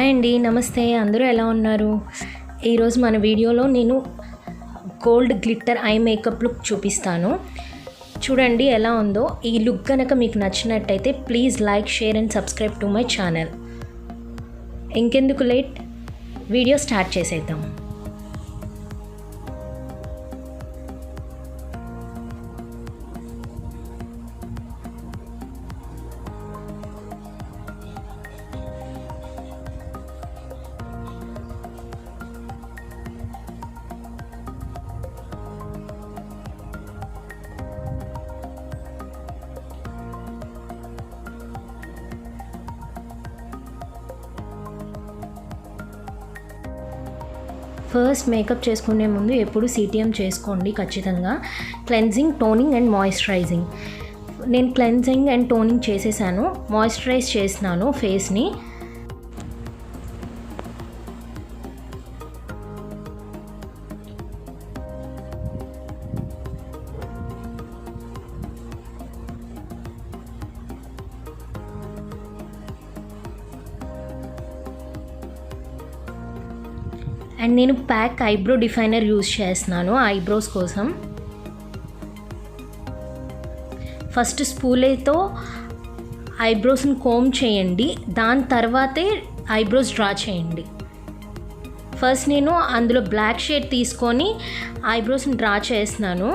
Hi అండి, నమస్తే. అందరూ ఎలా ఉన్నారు? ఈరోజు మన వీడియోలో నేను gold glitter eye makeup look చూపిస్తాను. చూడండి ఎలా ఉందో. ఈ లుక్ కనుక మీకు నచ్చినట్టయితే please like, share and subscribe to my channel. ఇంకెందుకు లేట్, వీడియో స్టార్ట్ చేసేద్దాం. ఫస్ట్ మేకప్ చేసుకునే ముందు ఎప్పుడు సిటిఎం చేసుకోండి ఖచ్చితంగా. Cleansing, toning and moisturising. నేను క్లెన్జింగ్ అండ్ టోనింగ్ చేసేసాను, మాయిశ్చరైజ్ చేసినాను ఫేస్ని. అండ్ నేను ప్యాక్ ఐబ్రో డిఫైనర్ యూజ్ చేస్తున్నాను ఐబ్రోస్ కోసం. ఫస్ట్ స్పూలేతో ఐబ్రోస్ని కోమ్ చేయండి, దాని తర్వాతే ఐబ్రోస్ డ్రా చేయండి. ఫస్ట్ నేను అందులో బ్లాక్ షేడ్ తీసుకొని ఐబ్రోస్ని డ్రా చేస్తున్నాను.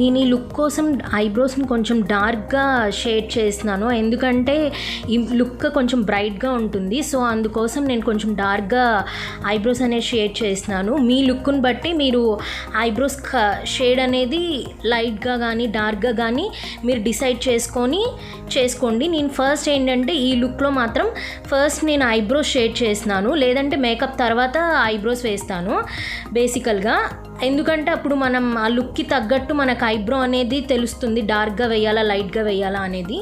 నేను ఈ లుక్ కోసం ఐబ్రోస్ని కొంచెం డార్క్గా షేడ్ చేస్తున్నాను, ఎందుకంటే ఈ లుక్ కొంచెం బ్రైట్గా ఉంటుంది. సో అందుకోసం నేను కొంచెం డార్క్గా ఐబ్రోస్ అనేది షేడ్ చేస్తున్నాను. మీ లుక్ని బట్టి మీరు ఐబ్రోస్ షేడ్ అనేది లైట్గా కానీ డార్క్గా కానీ మీరు డిసైడ్ చేసుకోండి. నేను ఫస్ట్ ఏంటంటే ఈ లుక్లో మాత్రం ఫస్ట్ నేను ఐబ్రోస్ షేడ్ చేస్తున్నాను, లేదంటే మేకప్ తర్వాత ఐబ్రోస్ వేస్తాను బేసికల్గా. ఎందుకంటే అప్పుడు మనం ఆ లుక్కి తగ్గట్టు మనకు ఐబ్రో అనేది తెలుస్తుంది, డార్క్గా వేయాలా లైట్గా వేయాలా అనేది.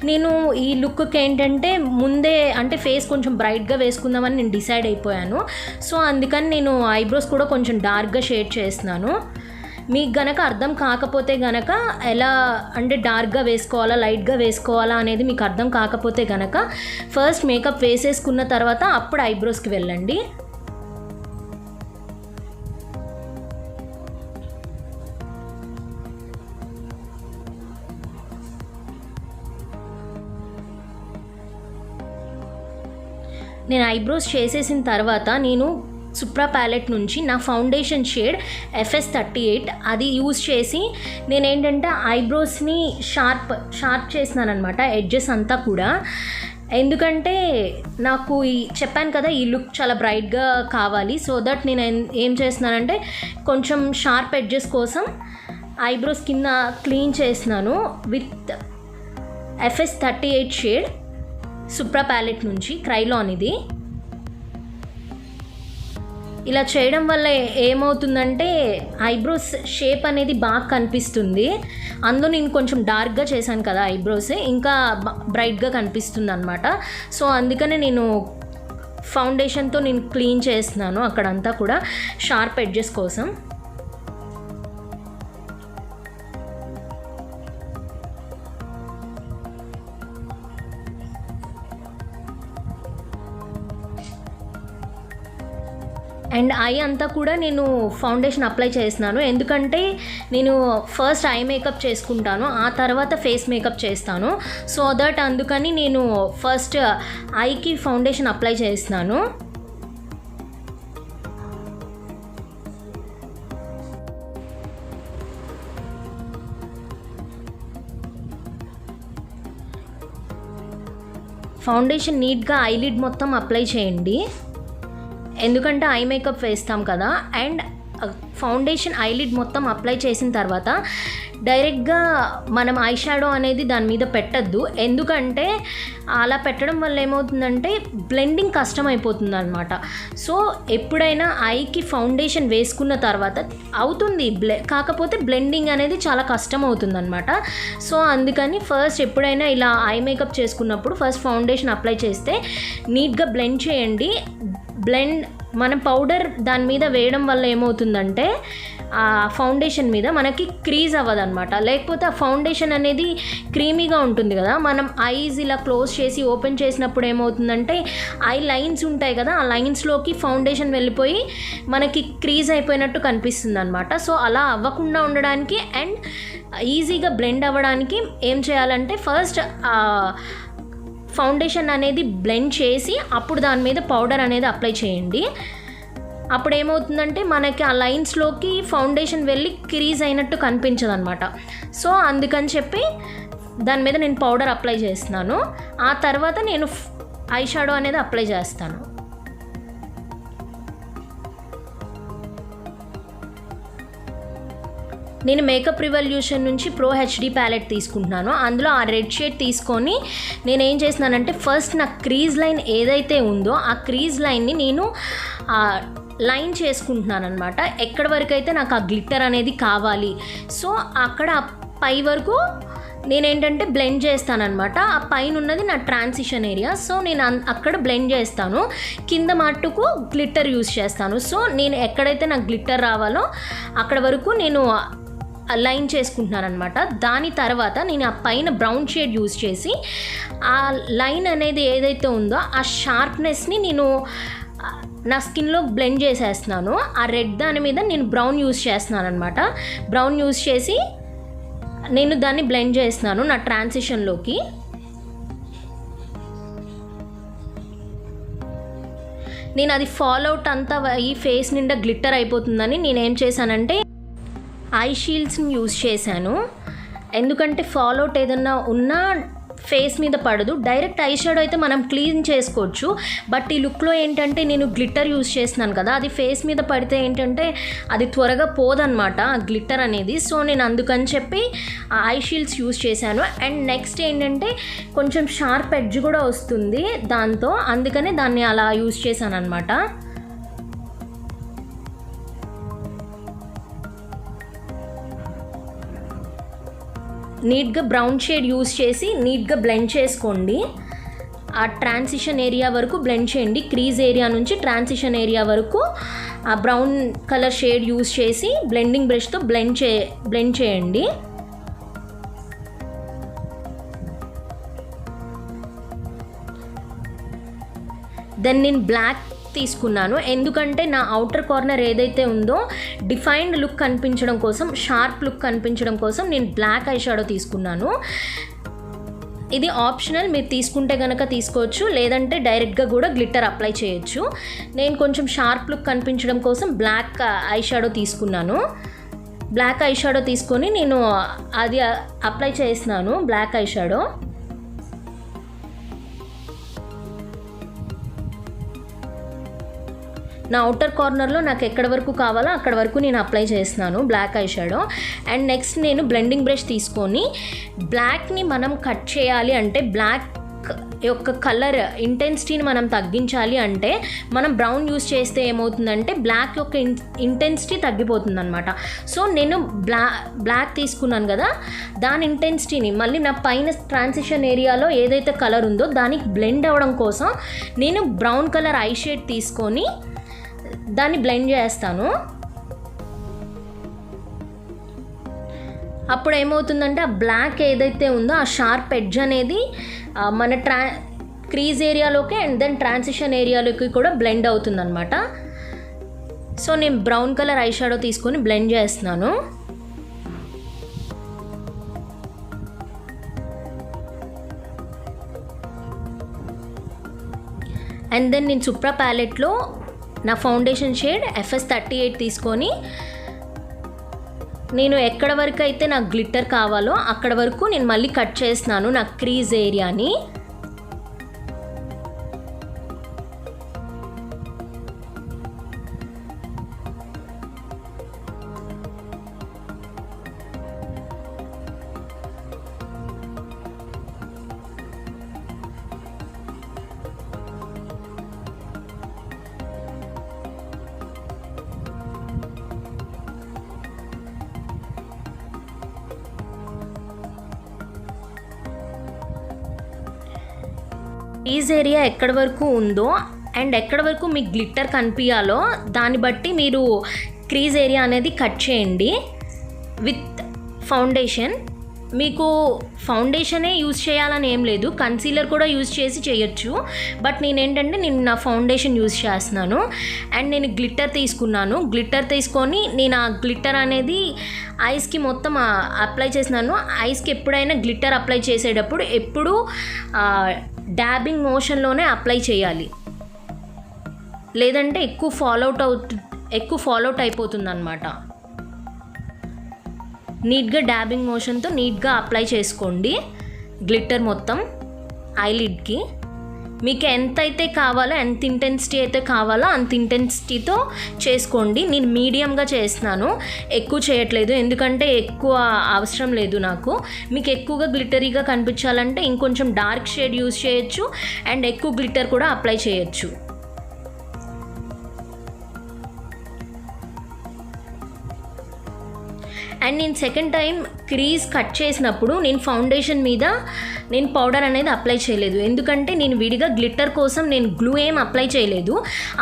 నేను ఈ లుక్కి ఏంటంటే ముందే అంటే ఫేస్ కొంచెం బ్రైట్గా వేసుకుందామని నేను డిసైడ్ అయిపోయాను. సో అందుకని నేను ఐబ్రోస్ కూడా కొంచెం డార్క్గా షేడ్ చేస్తున్నాను. మీకు గనక అర్థం కాకపోతే గనక ఎలా అంటే డార్క్గా వేసుకోవాలా లైట్గా వేసుకోవాలా అనేది మీకు అర్థం కాకపోతే గనక ఫస్ట్ మేకప్ వేసేసుకున్న తర్వాత అప్పుడు ఐబ్రోస్కి వెళ్ళండి. నేను ఐబ్రోస్ చేసేసిన తర్వాత నేను సుప్రా ప్యాలెట్ నుంచి నా ఫౌండేషన్ షేడ్ FS38 అది యూజ్ చేసి నేనేంటంటే ఐబ్రోస్ని షార్ప్ చేసినాను అనమాట, ఎడ్జెస్ అంతా కూడా. ఎందుకంటే నాకు చెప్పాను కదా ఈ లుక్ చాలా బ్రైట్గా కావాలి. సో దట్ నేను ఏం చేస్తున్నానంటే కొంచెం షార్ప్ ఎడ్జెస్ కోసం ఐబ్రోస్ కింద క్లీన్ చేసినాను with FS38 shade Supra palette నుంచి క్రైలాన్. ఇది ఇలా చేయడం వల్ల ఏమవుతుందంటే ఐబ్రోస్ షేప్ అనేది బాగా కనిపిస్తుంది. అందులో నేను కొంచెం డార్క్గా చేశాను కదా ఐబ్రోస్, ఇంకా బ్రైట్గా కనిపిస్తుంది అనమాట. సో అందుకనే నేను ఫౌండేషన్తో నేను క్లీన్ చేస్తున్నాను అక్కడంతా కూడా షార్ప్ ఎడ్జెస్ కోసం. అండ్ ఐ అంతా కూడా నేను ఫౌండేషన్ అప్లై చేస్తున్నాను, ఎందుకంటే నేను ఫస్ట్ ఐ మేకప్ చేసుకుంటాను, ఆ తర్వాత ఫేస్ మేకప్ చేస్తాను. సో దట్ అందుకని నేను ఫస్ట్ ఐకి ఫౌండేషన్ అప్లై చేస్తున్నాను. ఫౌండేషన్ నీట్గా ఐలిడ్ మొత్తం అప్లై చేయండి, ఎందుకంటే ఐ మేకప్ వేస్తాం కదా. అండ్ ఫౌండేషన్ ఐలిడ్ మొత్తం అప్లై చేసిన తర్వాత డైరెక్ట్గా మనం ఐ షాడో అనేది దాని మీద పెట్టద్దు. ఎందుకంటే అలా పెట్టడం వల్ల ఏమవుతుందంటే బ్లెండింగ్ కష్టం అయిపోతుంది అనమాట. సో ఎప్పుడైనా ఐకి ఫౌండేషన్ వేసుకున్న తర్వాత అవుతుంది, కాకపోతే బ్లెండింగ్ అనేది చాలా కష్టం అవుతుంది అనమాట. సో అందుకని ఫస్ట్ ఎప్పుడైనా ఇలా ఐ మేకప్ చేసుకున్నప్పుడు ఫస్ట్ ఫౌండేషన్ అప్లై చేస్తే నీట్గా బ్లెండ్ చేయండి. మనం పౌడర్ దాని మీద వేయడం వల్ల ఏమవుతుందంటే ఆ ఫౌండేషన్ మీద మనకి క్రీజ్ అవ్వదన్నమాట. లేకపోతే ఆ ఫౌండేషన్ అనేది క్రీమీగా ఉంటుంది కదా, మనం ఐస్ ఇలా క్లోజ్ చేసి ఓపెన్ చేసినప్పుడు ఏమవుతుందంటే ఐ లైన్స్ ఉంటాయి కదా, ఆ లైన్స్లోకి ఫౌండేషన్ వెళ్ళిపోయి మనకి క్రీజ్ అయిపోయినట్టు కనిపిస్తుంది అనమాట. సో అలా అవ్వకుండా ఉండడానికి అండ్ ఈజీగా బ్లెండ్ అవ్వడానికి ఏం చేయాలంటే ఫస్ట్ ఫౌండేషన్ అనేది బ్లెండ్ చేసి అప్పుడు దాని మీద పౌడర్ అనేది అప్లై చేయండి. అప్పుడు ఏమవుతుందంటే మనకి ఆ లైన్స్లోకి ఫౌండేషన్ వెళ్ళి క్రీజ్ అయినట్టు కనిపించదు అనమాట. సో అందుకని చెప్పి దాని మీద నేను పౌడర్ అప్లై చేస్తున్నాను. ఆ తర్వాత నేను ఐ షాడో అనేది అప్లై చేస్తాను. నేను మేకప్ రివల్యూషన్ నుంచి ప్రో హెచ్డి ప్యాలెట్ తీసుకుంటున్నాను. అందులో ఆ రెడ్ షేడ్ తీసుకొని నేనేం చేస్తున్నానంటే ఫస్ట్ నా క్రీజ్ లైన్ ఏదైతే ఉందో ఆ క్రీజ్ లైన్ని నేను లైన్ చేసుకుంటున్నాను అనమాట. ఎక్కడి వరకు అయితే నాకు ఆ గ్లిట్టర్ అనేది కావాలి, సో అక్కడ పై వరకు నేనేంటంటే బ్లెండ్ చేస్తానన్నమాట. ఆ పైన ఉన్నది నా ట్రాన్సిషన్ ఏరియా, సో నేను అక్కడ బ్లెండ్ చేస్తాను. కింద మట్టుకు గ్లిట్టర్ యూస్ చేస్తాను. సో నేను ఎక్కడైతే నాకు గ్లిట్టర్ రావాలో అక్కడ వరకు నేను లైన్ చేసుకుంటున్నాను అనమాట. దాని తర్వాత నేను ఆ పైన బ్రౌన్ షేడ్ యూస్ చేసి ఆ లైన్ అనేది ఏదైతే ఉందో ఆ షార్ప్నెస్ని నేను నా స్కిన్లో బ్లెండ్ చేసేస్తున్నాను. ఆ రెడ్ దాని మీద నేను బ్రౌన్ యూస్ చేస్తున్నాను అనమాట. బ్రౌన్ యూస్ చేసి నేను దాన్ని బ్లెండ్ చేస్తున్నాను నా ట్రాన్సిషన్లోకి. నేను అది ఫాల్ అవుట్ అంతా ఈ ఫేస్ నిండా గ్లిట్టర్ అయిపోతుందని నేనేం చేశానంటే ఐ షీల్డ్స్ని యూజ్ చేశాను. ఎందుకంటే ఫాల్ అవుట్ ఏదన్నా ఉన్నా ఫేస్ మీద పడదు. డైరెక్ట్ ఐ షాడో అయితే మనం క్లీన్ చేసుకోవచ్చు, బట్ ఈ లుక్లో ఏంటంటే నేను గ్లిట్టర్ యూజ్ చేస్తున్నాను కదా, అది ఫేస్ మీద పడితే ఏంటంటే అది త్వరగా పోదన్నమాట ఆ గ్లిట్టర్ అనేది. సో నేను అందుకని చెప్పి ఐ షీల్డ్స్ యూజ్ చేశాను. అండ్ నెక్స్ట్ ఏంటంటే కొంచెం షార్ప్ ఎడ్జ్ కూడా వస్తుంది దాంతో, అందుకనే దాన్ని అలా యూజ్ చేశాను అనమాట. నీట్గా బ్రౌన్ షేడ్ యూస్ చేసి నీట్గా బ్లెండ్ చేసుకోండి. ఆ ట్రాన్సిషన్ ఏరియా వరకు బ్లెండ్ చేయండి. క్రీజ్ ఏరియా నుంచి ట్రాన్సిషన్ ఏరియా వరకు ఆ బ్రౌన్ కలర్ షేడ్ యూస్ చేసి బ్లెండింగ్ బ్రష్తో బ్లెండ్ చేయండి. దెన్ నేను బ్లాక్ తీసుకున్నాను. ఎందుకంటే నా అవుటర్ కార్నర్ ఏదైతే ఉందో డిఫైన్డ్ లుక్ కనిపించడం కోసం, షార్ప్ లుక్ కనిపించడం కోసం నేను బ్లాక్ ఐ షాడో తీసుకున్నాను. ఇది ఆప్షనల్, మీరు తీసుకుంటే కనుక తీసుకోవచ్చు, లేదంటే డైరెక్ట్గా కూడా గ్లిట్టర్ అప్లై చేయొచ్చు. నేను కొంచెం షార్ప్ లుక్ కనిపించడం కోసం బ్లాక్ ఐ షాడో తీసుకున్నాను. బ్లాక్ ఐ షాడో తీసుకొని నేను అది అప్లై చేస్తున్నాను బ్లాక్ ఐ షాడో. నా అవుటర్ కార్నర్లో నాకు ఎక్కడి వరకు కావాలో అక్కడ వరకు నేను అప్లై చేస్తున్నాను black eye shadow. And next నేను బ్లెండింగ్ బ్రష్ తీసుకొని బ్లాక్ని మనం కట్ చేయాలి అంటే, బ్లాక్ యొక్క కలర్ ఇంటెన్సిటీని మనం తగ్గించాలి అంటే మనం బ్రౌన్ యూస్ చేస్తే ఏమవుతుందంటే బ్లాక్ యొక్క ఇంటెన్సిటీ తగ్గిపోతుంది అనమాట. సో నేను బ్లాక్ తీసుకున్నాను కదా, దాని ఇంటెన్సిటీని మళ్ళీ నా పైన ట్రాన్సిషన్ ఏరియాలో ఏదైతే కలర్ ఉందో దానికి బ్లెండ్ అవ్వడం కోసం నేను బ్రౌన్ కలర్ ఐ షేడ్ తీసుకొని దాన్ని బ్లెండ్ చేస్తాను. అప్పుడు ఏమవుతుందంటే ఆ బ్లాక్ ఏదైతే ఉందో ఆ షార్ప్ ఎడ్జ్ అనేది మన క్రీజ్ ఏరియాలోకి అండ్ దెన్ ట్రాన్సిషన్ ఏరియాలోకి కూడా బ్లెండ్ అవుతుందన్నమాట. సో నేను బ్రౌన్ కలర్ ఐ షాడో తీసుకొని బ్లెండ్ చేస్తున్నాను. అండ్ దెన్ నేను సుప్రా ప్యాలెట్లో నా ఫౌండేషన్ షేడ్ FS38 తీసుకొని నేను ఎక్కడ వరకు అయితే నాకు గ్లిట్టర్ కావాలో అక్కడ వరకు నేను మళ్ళీ కట్ చేస్తున్నాను నా క్రీజ్ ఏరియాని. క్రీజ్ ఏరియా ఎక్కడి వరకు ఉందో అండ్ ఎక్కడి వరకు మీకు గ్లిట్టర్ కనిపించాలో దాన్ని బట్టి మీరు క్రీజ్ ఏరియా అనేది కట్ చేయండి విత్ ఫౌండేషన్. మీకు ఫౌండేషనే యూజ్ చేయాలని ఏం లేదు, కన్సీలర్ కూడా యూజ్ చేసి చేయొచ్చు. బట్ నేను నా ఫౌండేషన్ యూజ్ చేస్తున్నాను. అండ్ నేను గ్లిట్టర్ తీసుకున్నాను. గ్లిట్టర్ తీసుకొని నేను ఆ గ్లిట్టర్ అనేది ఐస్కి మొత్తం అప్లై చేసినాను. ఐస్కి ఎప్పుడైనా గ్లిట్టర్ అప్లై చేసేటప్పుడు ఎప్పుడు డాబింగ్ మోషన్లోనే అప్లై చేయాలి, లేదంటే ఎక్కువ ఫాలోఅవుట్ అయిపోతుంది అన్నమాట. నీట్గా డాబింగ్ మోషన్తో నీట్గా అప్లై చేసుకోండి గ్లిట్టర్ మొత్తం ఐలిడ్కి. మీకు ఎంతైతే కావాలో, ఎంత ఇంటెన్సిటీ అయితే కావాలో అంత ఇంటెన్సిటీతో చేసుకోండి. నేను మీడియంగా చేస్తున్నాను, ఎక్కువ చేయట్లేదు, ఎందుకంటే ఎక్కువ అవసరం లేదు నాకు. మీకు ఎక్కువగా గ్లిటరీగా కనిపించాలంటే ఇంకొంచెం డార్క్ షేడ్ యూజ్ చేయొచ్చు అండ్ ఎక్కువ గ్లిట్టర్ కూడా అప్లై చేయొచ్చు. అండ్ నేను సెకండ్ టైం క్రీజ్ కట్ చేసినప్పుడు నేను ఫౌండేషన్ మీద నేను పౌడర్ అనేది అప్లై చేయలేదు, ఎందుకంటే నేను విడిగా గ్లిట్టర్ కోసం నేను గ్లూ ఏం అప్లై చేయలేదు.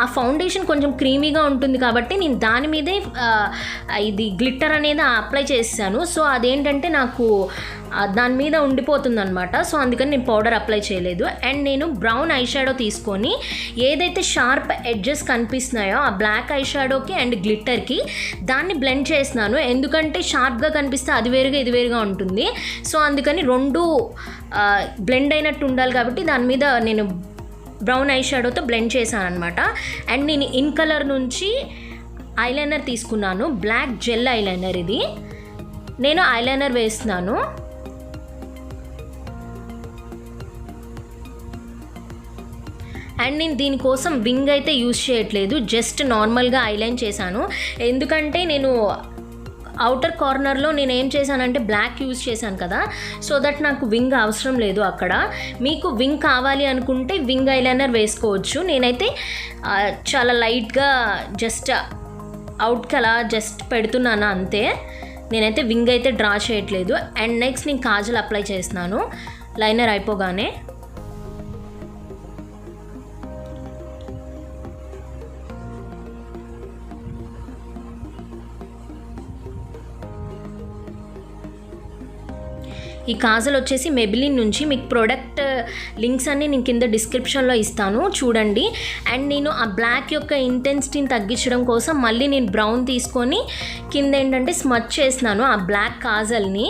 ఆ ఫౌండేషన్ కొంచెం క్రీమీగా ఉంటుంది కాబట్టి నేను దాని మీదే ఇది గ్లిట్టర్ అనేది అప్లై చేశాను. సో అదేంటంటే నాకు దాని మీద ఉండిపోతుంది అనమాట. సో అందుకని నేను పౌడర్ అప్లై చేయలేదు. అండ్ నేను బ్రౌన్ ఐ షాడో తీసుకొని ఏదైతే షార్ప్ ఎడ్జెస్ కనిపిస్తున్నాయో ఆ బ్లాక్ ఐ షాడోకి అండ్ గ్లిట్టర్కి దాన్ని బ్లెండ్ చేస్తున్నాను, ఎందుకంటే షార్ప్గా కనిపిస్తే అది వేరుగా ఇది వేరుగా ఉంటుంది. సో అందుకని రెండు బ్లెండ్ అయినట్టు ఉండాలి కాబట్టి దాని మీద నేను బ్రౌన్ ఐ షాడోతో బ్లెండ్ చేశాను అనమాట. అండ్ నేను ఇన్ కలర్ నుంచి ఐలైనర్ తీసుకున్నాను, బ్లాక్ జెల్ ఐలైనర్. ఇది నేను ఐలైనర్ వేస్తున్నాను. అండ్ నేను దీనికోసం వింగ్ అయితే యూజ్ చేయట్లేదు, జస్ట్ నార్మల్గా ఐలైన్ చేశాను. ఎందుకంటే నేను అవుటర్ కార్నర్లో నేను ఏం చేశానంటే బ్లాక్ యూజ్ చేశాను కదా, సో దట్ నాకు వింగ్ అవసరం లేదు అక్కడ. మీకు వింగ్ కావాలి అనుకుంటే వింగ్ ఐలైనర్ వేసుకోవచ్చు. నేనైతే చాలా లైట్గా జస్ట్ అవుట్కి అలా జస్ట్ పెడుతున్నాను అంతే, నేనైతే వింగ్ అయితే డ్రా చేయట్లేదు. అండ్ నెక్స్ట్ నేను కాజల్ అప్లై చేస్తున్నాను లైనర్ అయిపోగానే. ఈ కాజల్ వచ్చేసి మెబిలిన్ నుంచి. మీకు ప్రోడక్ట్ లింక్స్ అన్నీ నేను కింద డిస్క్రిప్షన్లో ఇస్తాను, చూడండి. అండ్ నేను ఆ బ్లాక్ యొక్క ఇంటెన్సిటీని తగ్గించడం కోసం మళ్ళీ నేను బ్రౌన్ తీసుకొని కింద ఏంటంటే స్మచ్ చేస్తున్నాను ఆ బ్లాక్ కాజల్ని.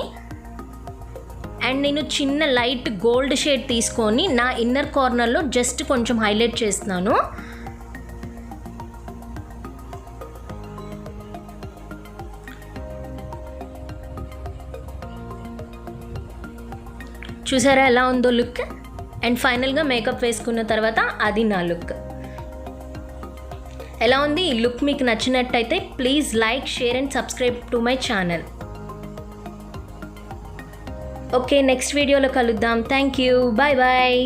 అండ్ నేను చిన్న లైట్ గోల్డ్ షేడ్ తీసుకొని నా ఇన్నర్ కార్నర్లో జస్ట్ కొంచెం హైలైట్ చేస్తున్నాను. చూసారా ఎలా ఉందో లుక్. అండ్ ఫైనల్గా మేకప్ వేసుకున్న తర్వాత అది నా లుక్. ఎలా ఉంది ఈ లుక్? మీకు నచ్చినట్టయితే please like, share and subscribe to my channel. Okay, next వీడియోలో కలుద్దాం. Thank you, bye bye.